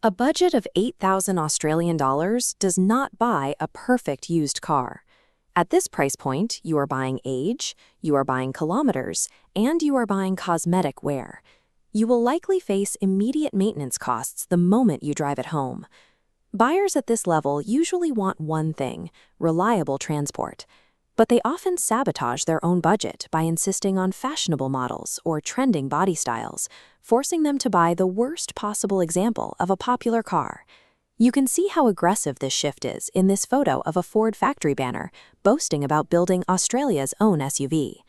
A budget of 8,000 Australian dollars does not buy a perfect used car. At this price point, you are buying age, you are buying kilometers, and you are buying cosmetic wear. You will likely face immediate maintenance costs the moment you drive it home. Buyers at this level usually want one thing: reliable transport. But they often sabotage their own budget by insisting on fashionable models or trending body styles, forcing them to buy the worst possible example of a popular car. You can see how aggressive this shift is in this photo of a Ford factory banner boasting about building Australia's own SUV.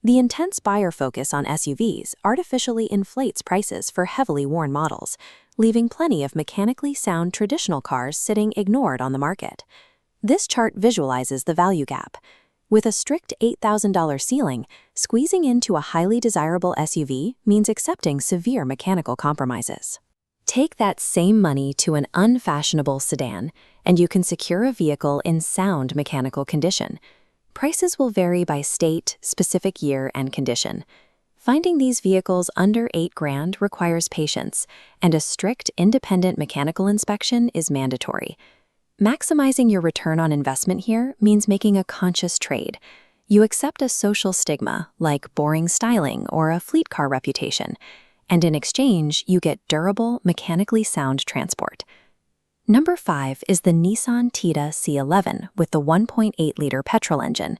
The intense buyer focus on SUVs artificially inflates prices for heavily worn models, leaving plenty of mechanically sound traditional cars sitting ignored on the market. This chart visualizes the value gap. With a strict $8,000 ceiling, squeezing into a highly desirable SUV means accepting severe mechanical compromises. Take that same money to an unfashionable sedan, and you can secure a vehicle in sound mechanical condition. Prices will vary by state, specific year, and condition. Finding these vehicles under $8,000 requires patience, and a strict independent mechanical inspection is mandatory. Maximizing your return on investment here means making a conscious trade. You accept a social stigma, like boring styling or a fleet car reputation, and in exchange, you get durable, mechanically sound transport. Number 5 is the Nissan Tiida C11 with the 1.8-liter petrol engine.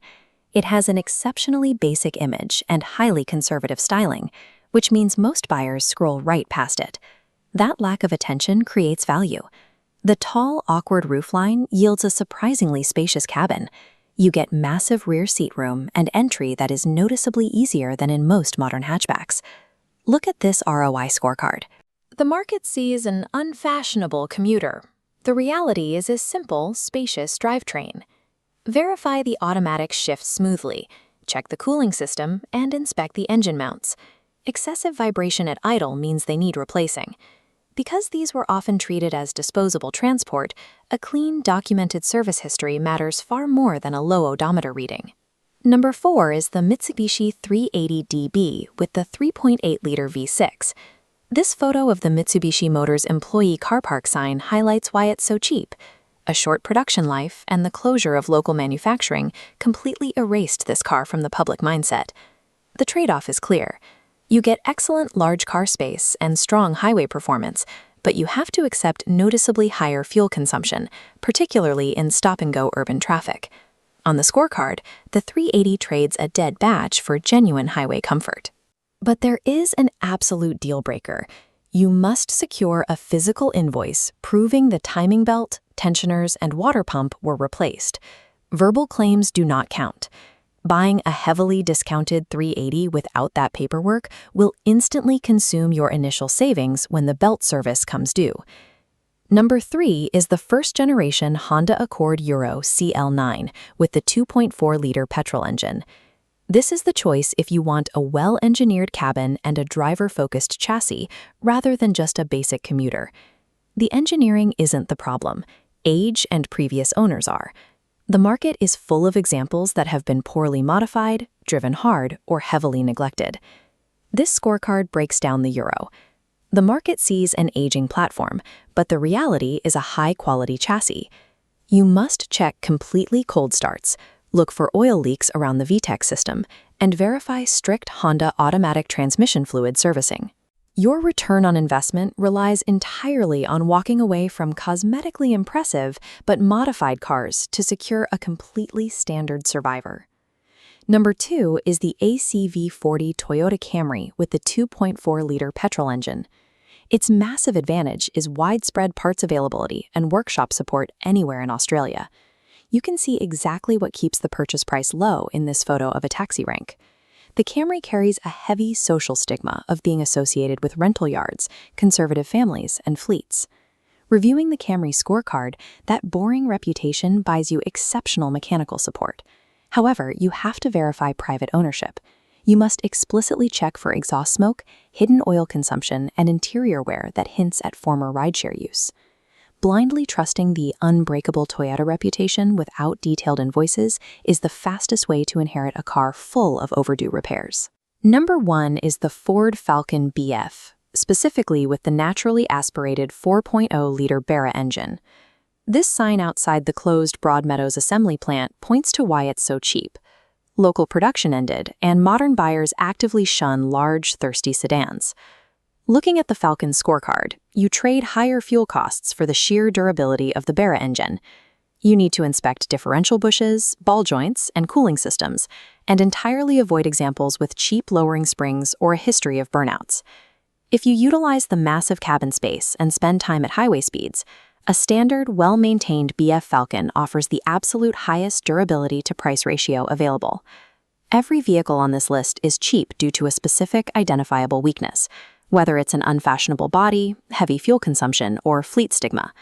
It has an exceptionally basic image and highly conservative styling, which means most buyers scroll right past it. That lack of attention creates value. The tall, awkward roofline yields a surprisingly spacious cabin. You get massive rear seat room and entry that is noticeably easier than in most modern hatchbacks. Look at this ROI scorecard. The market sees an unfashionable commuter. The reality is a simple, spacious drivetrain. Verify the automatic shifts smoothly, check the cooling system, and inspect the engine mounts. Excessive vibration at idle means they need replacing. Because these were often treated as disposable transport, a clean, documented service history matters far more than a low odometer reading. Number 4 is the Mitsubishi 380DB with the 3.8-liter V6. This photo of the Mitsubishi Motors employee car park sign highlights why it's so cheap. A short production life and the closure of local manufacturing completely erased this car from the public mindset. The trade-off is clear. You get excellent large car space and strong highway performance, but you have to accept noticeably higher fuel consumption, particularly in stop-and-go urban traffic. On the scorecard, the 380 trades a dead batch for genuine highway comfort. But there is an absolute deal-breaker. You must secure a physical invoice proving the timing belt, tensioners, and water pump were replaced. Verbal claims do not count. Buying a heavily discounted 380 without that paperwork will instantly consume your initial savings when the belt service comes due. Number 3 is the first-generation Honda Accord Euro CL9 with the 2.4-liter petrol engine. This is the choice if you want a well-engineered cabin and a driver-focused chassis rather than just a basic commuter. The engineering isn't the problem. Age and previous owners are. The market is full of examples that have been poorly modified, driven hard, or heavily neglected. This scorecard breaks down the Euro. The market sees an aging platform, but the reality is a high-quality chassis. You must check completely cold starts, look for oil leaks around the VTEC system, and verify strict Honda automatic transmission fluid servicing. Your return on investment relies entirely on walking away from cosmetically impressive but modified cars to secure a completely standard survivor. Number 2 is the ACV40 Toyota Camry with the 2.4-liter petrol engine. Its massive advantage is widespread parts availability and workshop support anywhere in Australia. You can see exactly what keeps the purchase price low in this photo of a taxi rank. The Camry carries a heavy social stigma of being associated with rental yards, conservative families, and fleets. Reviewing the Camry scorecard, that boring reputation buys you exceptional mechanical support. However, you have to verify private ownership. You must explicitly check for exhaust smoke, hidden oil consumption, and interior wear that hints at former rideshare use. Blindly trusting the unbreakable Toyota reputation without detailed invoices is the fastest way to inherit a car full of overdue repairs. Number 1 is the Ford Falcon BF, specifically with the naturally aspirated 4.0-liter Barra engine. This sign outside the closed Broadmeadows assembly plant points to why it's so cheap. Local production ended, and modern buyers actively shun large, thirsty sedans. Looking at the Falcon scorecard, you trade higher fuel costs for the sheer durability of the Barra engine. You need to inspect differential bushes, ball joints, and cooling systems, and entirely avoid examples with cheap lowering springs or a history of burnouts. If you utilize the massive cabin space and spend time at highway speeds, a standard, well-maintained BF Falcon offers the absolute highest durability to price ratio available. Every vehicle on this list is cheap due to a specific identifiable weakness, whether it's an unfashionable body, heavy fuel consumption, or fleet stigma.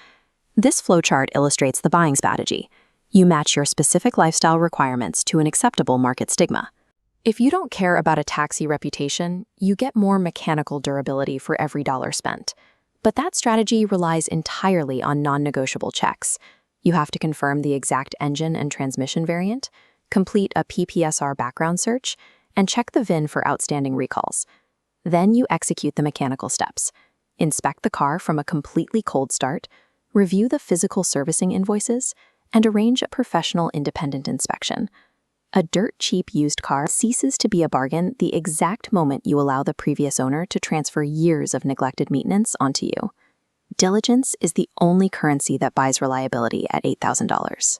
This flowchart illustrates the buying strategy. You match your specific lifestyle requirements to an acceptable market stigma. If you don't care about a taxi reputation, you get more mechanical durability for every dollar spent. But that strategy relies entirely on non-negotiable checks. You have to confirm the exact engine and transmission variant, complete a PPSR background search, and check the VIN for outstanding recalls. Then you execute the mechanical steps. Inspect the car from a completely cold start, review the physical servicing invoices, and arrange a professional independent inspection. A dirt-cheap used car ceases to be a bargain the exact moment you allow the previous owner to transfer years of neglected maintenance onto you. Diligence is the only currency that buys reliability at $8,000.